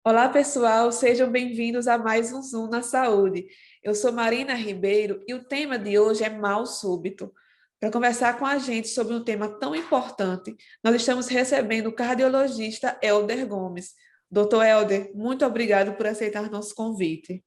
Olá, pessoal, sejam bem-vindos a mais um Zoom na Saúde. Eu sou Marina Ribeiro e o tema de hoje é mal súbito. Para conversar com a gente sobre um tema tão importante, nós estamos recebendo o cardiologista Helder Gomes. Doutor Helder, muito obrigado por aceitar nosso convite.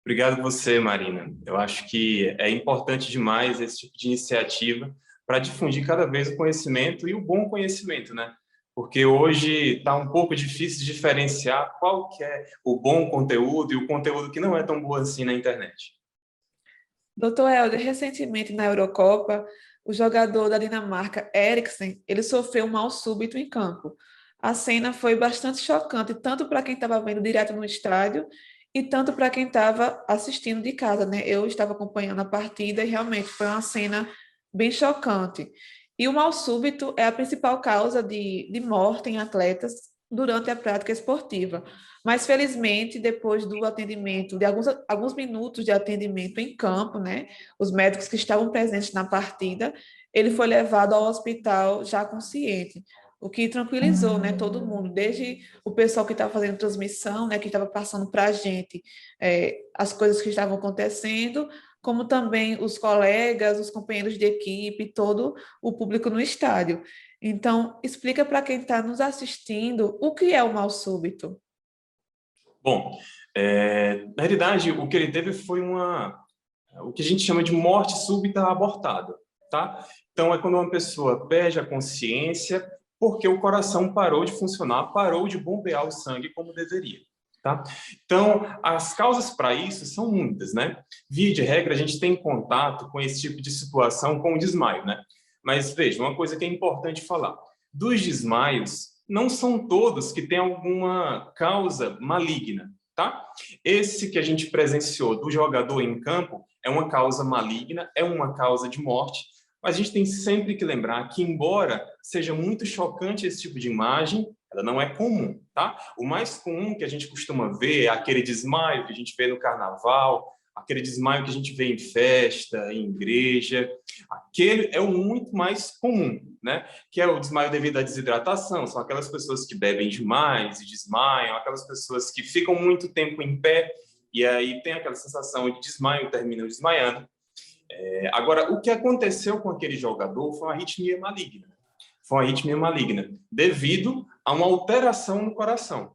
Obrigado você, Marina. Eu acho que é importante demais esse tipo de iniciativa para difundir cada vez o conhecimento e o bom conhecimento, né? Porque hoje está um pouco difícil de diferenciar qual que é o bom conteúdo e o conteúdo que não é tão bom assim na internet. Doutor Helder, recentemente na Eurocopa, o jogador da Dinamarca, Eriksen, ele sofreu um mal súbito em campo. A cena foi bastante chocante, tanto para quem estava vendo direto no estádio e tanto para quem estava assistindo de casa, né? Eu estava acompanhando a partida e realmente foi uma cena bem chocante. E o mal súbito é a principal causa de morte em atletas durante a prática esportiva. Mas, felizmente, depois do atendimento, de alguns minutos de atendimento em campo, né, os médicos que estavam presentes na partida, ele foi levado ao hospital já consciente, o que tranquilizou, né, todo mundo, desde o pessoal que estava fazendo transmissão, né, que estava passando para a gente as coisas que estavam acontecendo, como também os colegas, os companheiros de equipe, todo o público no estádio. Então, explica para quem está nos assistindo o que é o mal súbito. Bom, na realidade, o que ele teve foi o que a gente chama de morte súbita abortada, tá? Então, é quando uma pessoa perde a consciência porque o coração parou de funcionar, parou de bombear o sangue como deveria, tá? Então, as causas para isso são muitas, né? Via de regra, a gente tem contato com esse tipo de situação com o desmaio, né? Mas, veja, uma coisa que é importante falar. Dos desmaios, não são todos que têm alguma causa maligna, tá? Esse que a gente presenciou do jogador em campo é uma causa maligna, é uma causa de morte, mas a gente tem sempre que lembrar que, embora seja muito chocante esse tipo de imagem, ela não é comum, tá? O mais comum que a gente costuma ver é aquele desmaio que a gente vê no carnaval, aquele desmaio que a gente vê em festa, em igreja. Aquele é o muito mais comum, né? Que é o desmaio devido à desidratação. São aquelas pessoas que bebem demais e desmaiam, aquelas pessoas que ficam muito tempo em pé e aí tem aquela sensação de desmaio, terminam desmaiando. Agora, o que aconteceu com aquele jogador foi uma arritmia maligna. Foi uma arritmia maligna devido a uma alteração no coração.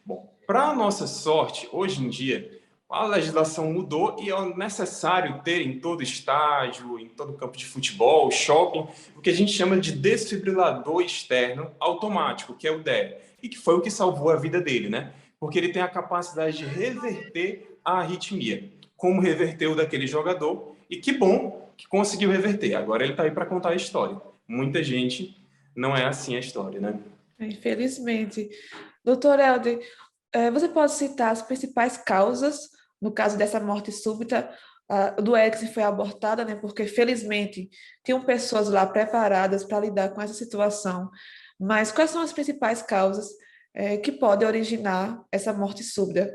Bom, para nossa sorte, hoje em dia, a legislação mudou e é necessário ter em todo estádio, em todo campo de futebol, shopping, o que a gente chama de desfibrilador externo automático, que é o DER, e que foi o que salvou a vida dele, né? Porque ele tem a capacidade de reverter a arritmia, como reverteu daquele jogador, e que bom que conseguiu reverter. Agora ele está aí para contar a história. Muita gente não é assim a história, né? Infelizmente. Doutor Helder, você pode citar as principais causas, no caso dessa morte súbita, do Eriksen foi abortada, né? Porque felizmente tinham pessoas lá preparadas para lidar com essa situação. Mas quais são as principais causas que podem originar essa morte súbita?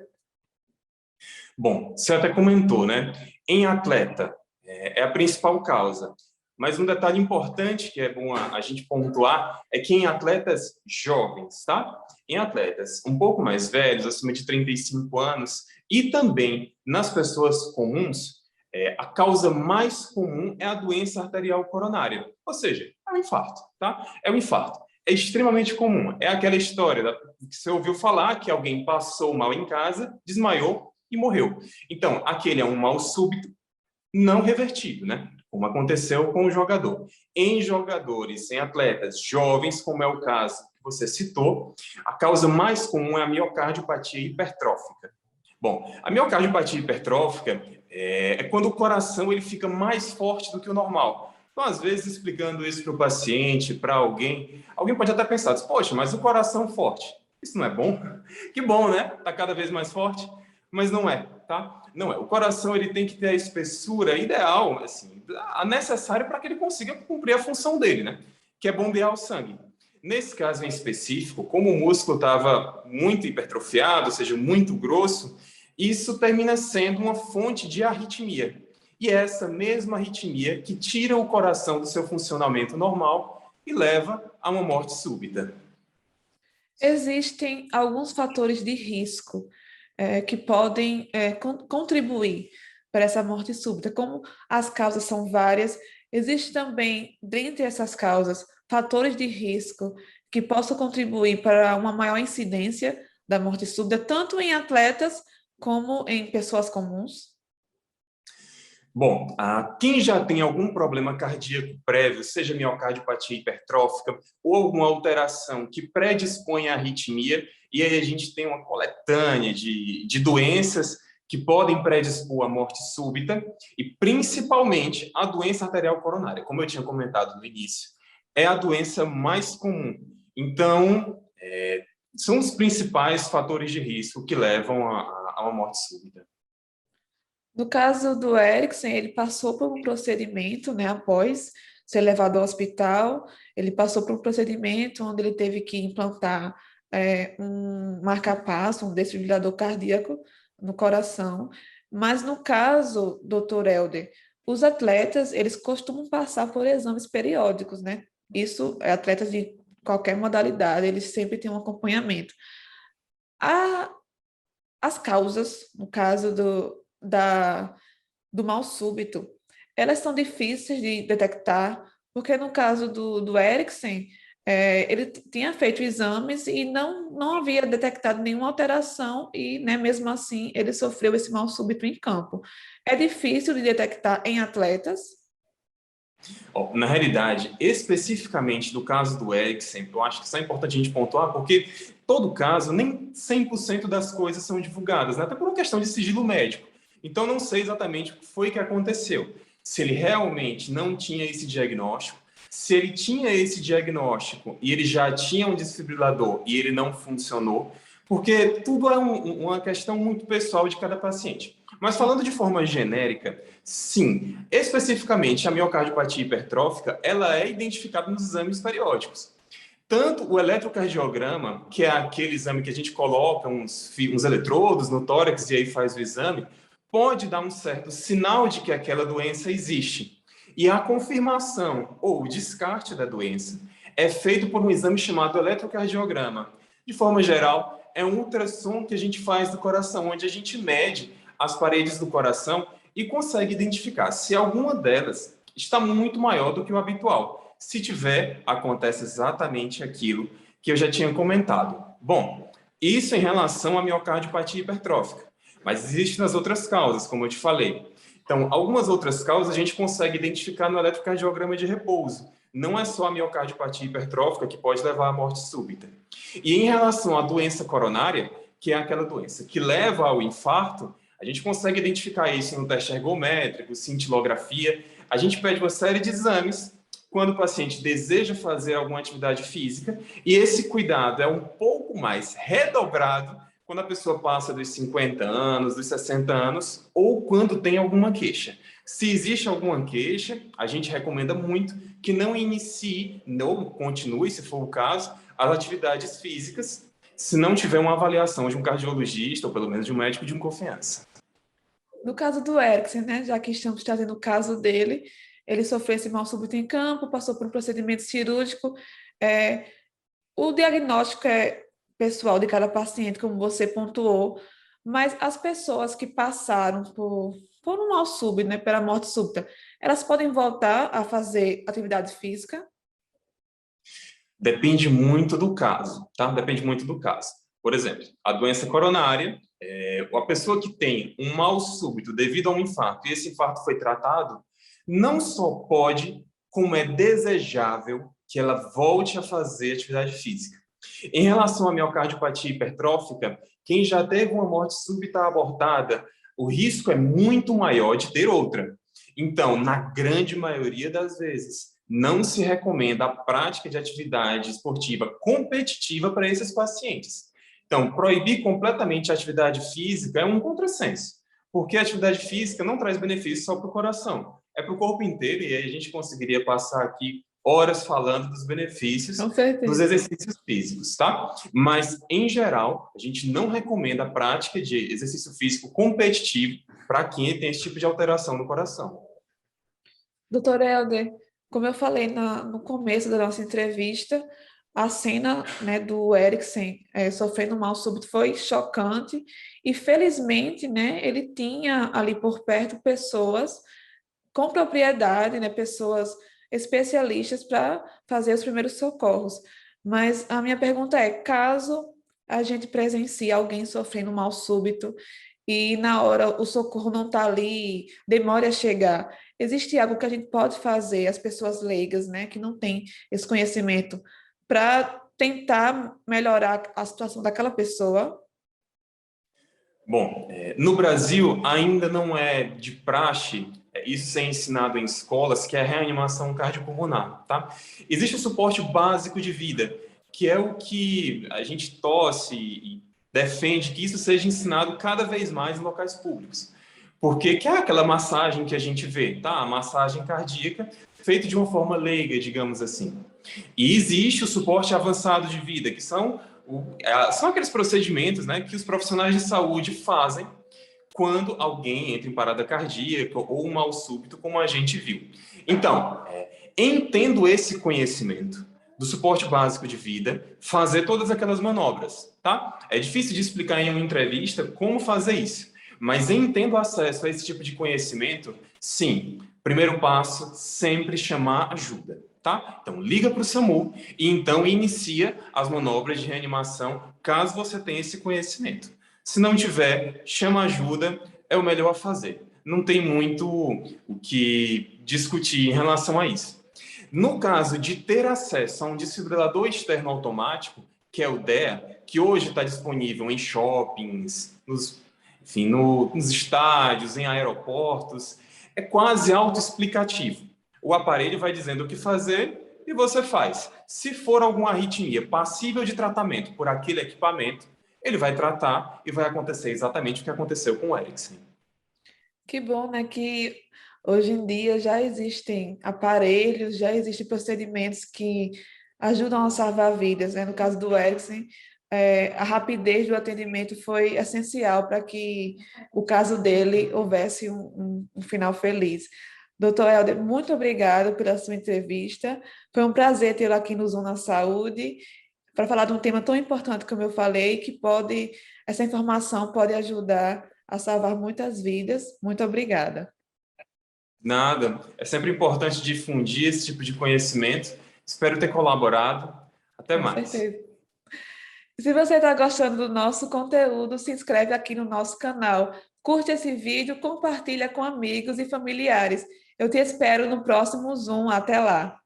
Bom, você até comentou, né? Em atleta, é a principal causa. Mas um detalhe importante que é bom a gente pontuar é que em atletas jovens, tá? Em atletas um pouco mais velhos, acima de 35 anos, e também nas pessoas comuns, a causa mais comum é a doença arterial coronária, ou seja, é o infarto, tá? É o infarto. É extremamente comum. É aquela história que você ouviu falar que alguém passou mal em casa, desmaiou e morreu. Então, aquele é um mal súbito não revertido, né? Como aconteceu com o jogador. Em jogadores, em atletas jovens, como é o caso que você citou, a causa mais comum é a miocardiopatia hipertrófica. Bom, a miocardiopatia hipertrófica é quando o coração ele fica mais forte do que o normal. Então, às vezes, explicando isso para o paciente, para alguém pode até pensar, poxa, mas o coração forte, isso não é bom? Que bom, né? Está cada vez mais forte, mas não é, tá? Não é. O coração ele tem que ter a espessura ideal, assim, a necessária para que ele consiga cumprir a função dele, né? Que é bombear o sangue. Nesse caso em específico, como o músculo estava muito hipertrofiado, ou seja, muito grosso, isso termina sendo uma fonte de arritmia. e é essa mesma arritmia que tira o coração do seu funcionamento normal e leva a uma morte súbita. Existem alguns fatores de risco que podem contribuir para essa morte súbita. Como as causas são várias, existe também, dentre essas causas, fatores de risco que possam contribuir para uma maior incidência da morte súbita, tanto em atletas como em pessoas comuns. Bom, quem já tem algum problema cardíaco prévio, seja miocardiopatia hipertrófica ou alguma alteração que predispõe à arritmia, e aí a gente tem uma coletânea de doenças que podem predispor à morte súbita, e principalmente a doença arterial coronária, como eu tinha comentado no início, é a doença mais comum. Então, são os principais fatores de risco que levam a uma morte súbita. No caso do Eriksen, ele passou por um procedimento, né, após ser levado ao hospital, ele passou por um procedimento onde ele teve que implantar um marca-passo, um desfibrilador cardíaco no coração. Mas no caso, doutor Helder, os atletas, eles costumam passar por exames periódicos, né? Isso, atletas de qualquer modalidade, eles sempre têm um acompanhamento. A, as causas, no caso do mal súbito, elas são difíceis de detectar, porque no caso do Eriksen, ele tinha feito exames e não havia detectado nenhuma alteração e, né, mesmo assim, ele sofreu esse mal súbito em campo. É difícil de detectar em atletas. Na realidade, especificamente do caso do Eriksen, eu acho que isso é importante a gente pontuar, porque todo caso, nem 100% das coisas são divulgadas, né? Até por uma questão de sigilo médico. Então, não sei exatamente o que foi que aconteceu. Se ele realmente não tinha esse diagnóstico, se ele tinha esse diagnóstico e ele já tinha um desfibrilador e ele não funcionou, porque tudo é uma questão muito pessoal de cada paciente. Mas falando de forma genérica, sim, especificamente a miocardiopatia hipertrófica, ela é identificada nos exames periódicos. Tanto o eletrocardiograma, que é aquele exame que a gente coloca uns eletrodos no tórax e aí faz o exame, pode dar um certo sinal de que aquela doença existe. E a confirmação ou o descarte da doença é feito por um exame chamado eletrocardiograma. De forma geral, é um ultrassom que a gente faz do coração, onde a gente mede as paredes do coração e consegue identificar se alguma delas está muito maior do que o habitual. Se tiver, acontece exatamente aquilo que eu já tinha comentado. Bom, isso em relação à miocardiopatia hipertrófica, mas existem nas outras causas, como eu te falei. Então, algumas outras causas a gente consegue identificar no eletrocardiograma de repouso. Não é só a miocardiopatia hipertrófica que pode levar à morte súbita. E em relação à doença coronária, que é aquela doença que leva ao infarto, a gente consegue identificar isso no teste ergométrico, cintilografia. A gente pede uma série de exames quando o paciente deseja fazer alguma atividade física, e esse cuidado é um pouco mais redobrado quando a pessoa passa dos 50 anos, dos 60 anos, ou quando tem alguma queixa. Se existe alguma queixa, a gente recomenda muito que não inicie, não continue, se for o caso, as atividades físicas, se não tiver uma avaliação de um cardiologista, ou pelo menos de um médico de confiança. No caso do Eriksen, né, já que estamos trazendo o caso dele, ele sofreu esse mal súbito em campo, passou por um procedimento cirúrgico. O diagnóstico é pessoal de cada paciente, como você pontuou, mas as pessoas que passaram por um mal súbito, né, pela morte súbita, elas podem voltar a fazer atividade física? Depende muito do caso, tá? Depende muito do caso. Por exemplo, a doença coronária, a pessoa que tem um mal súbito devido a um infarto e esse infarto foi tratado, não só pode, como é desejável que ela volte a fazer atividade física. Em relação à miocardiopatia hipertrófica, quem já teve uma morte súbita abortada, o risco é muito maior de ter outra. Então, na grande maioria das vezes, não se recomenda a prática de atividade esportiva competitiva para esses pacientes. Então, proibir completamente a atividade física é um contrassenso, porque a atividade física não traz benefício só para o coração, é para o corpo inteiro, e aí a gente conseguiria passar aqui horas falando dos benefícios Com dos certeza. exercícios físicos, tá? Mas, em geral, a gente não recomenda a prática de exercício físico competitivo para quem tem esse tipo de alteração no coração. Doutor Helder, como eu falei no começo da nossa entrevista, a cena, né, do Eriksen sofrendo um mal súbito foi chocante e, felizmente, né, ele tinha ali por perto pessoas com propriedade, né, pessoas especialistas para fazer os primeiros socorros. Mas a minha pergunta é, caso a gente presencie alguém sofrendo um mal súbito e na hora o socorro não está ali, demora a chegar, existe algo que a gente pode fazer, as pessoas leigas, né, que não têm esse conhecimento, para tentar melhorar a situação daquela pessoa? Bom, no Brasil ainda não é de praxe isso ser ensinado em escolas, que é a reanimação cardiopulmonar, tá? Existe o suporte básico de vida, que é o que a gente torce e defende que isso seja ensinado cada vez mais em locais públicos. Porque que é aquela massagem que a gente vê, tá? A massagem cardíaca feita de uma forma leiga, digamos assim. E existe o suporte avançado de vida, que são aqueles procedimentos, né, que os profissionais de saúde fazem quando alguém entra em parada cardíaca ou um mal súbito, como a gente viu. Então, entendo esse conhecimento do suporte básico de vida, fazer todas aquelas manobras, tá? É difícil de explicar em uma entrevista como fazer isso, mas entendo acesso a esse tipo de conhecimento, sim. Primeiro passo, sempre chamar ajuda, tá? Então, liga para o SAMU e então inicia as manobras de reanimação, caso você tenha esse conhecimento. Se não tiver, chama ajuda, é o melhor a fazer. Não tem muito o que discutir em relação a isso. No caso de ter acesso a um desfibrilador externo automático, que é o DEA, que hoje está disponível em shoppings, enfim, nos estádios, em aeroportos, é quase autoexplicativo. O aparelho vai dizendo o que fazer e você faz. Se for alguma arritmia passível de tratamento por aquele equipamento, ele vai tratar e vai acontecer exatamente o que aconteceu com o Eriksen. Que bom, né, que hoje em dia já existem aparelhos, já existem procedimentos que ajudam a salvar vidas, né? No caso do Eriksen, a rapidez do atendimento foi essencial para que o caso dele houvesse um final feliz. Doutor Helder, muito obrigada pela sua entrevista. Foi um prazer tê-lo aqui no Zona Saúde para falar de um tema tão importante como eu falei, que essa informação pode ajudar a salvar muitas vidas. Muito obrigada. Nada, é sempre importante difundir esse tipo de conhecimento. Espero ter colaborado. Até Com mais. certeza. Se você está gostando do nosso conteúdo, se inscreve aqui no nosso canal. Curte esse vídeo, compartilha com amigos e familiares. Eu te espero no próximo Zoom. Até lá.